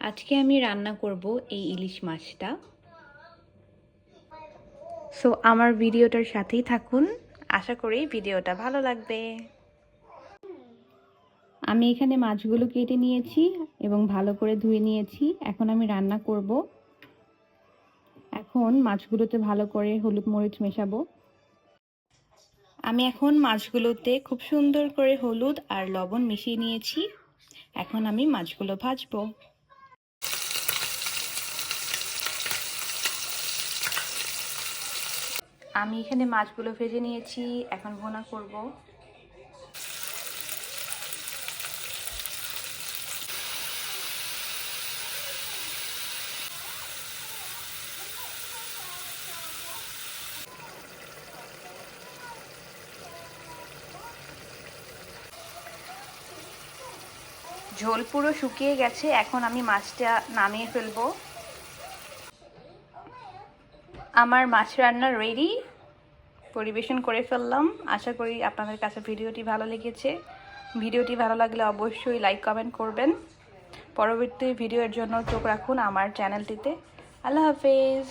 আজকে আমি রান্না করব এই ইলিশ মাছটা। সো আমার ভিডিওটার সাথেই থাকুন, আশা করি ভিডিওটা ভালো লাগবে। আমি এখানে মাছগুলো কেটে নিয়েছি এবং ভালো করে ধুয়ে নিয়েছি। এখন আমি রান্না করব। এখন মাছগুলোতে ভালো করে হলুদ মরিচ মেশাবো। আমি এখন মাছগুলোতে খুব সুন্দর করে হলুদ আর লবণ মিশিয়ে নিয়েছি। এখন আমি মাছগুলো ভাজবো। আমি এখানে মাছগুলো ভেজে নিয়েছি, এখন ভুনা করব। ঝোল পুরো শুকিয়ে গেছে, এখন আমি মাছটা নামিয়ে ফেলবো। আমার মাছ রান্না রেডি, পরিবেশন করে ফেললাম। আশা করি আপনাদের কাছে ভিডিওটি ভালো লেগেছে। ভিডিওটি ভালো লাগলে অবশ্যই লাইক কমেন্ট করবেন। পরবর্তী ভিডিওর জন্য চোখ রাখুন আমার চ্যানেলটিতে। আল্লাহ হাফেজ।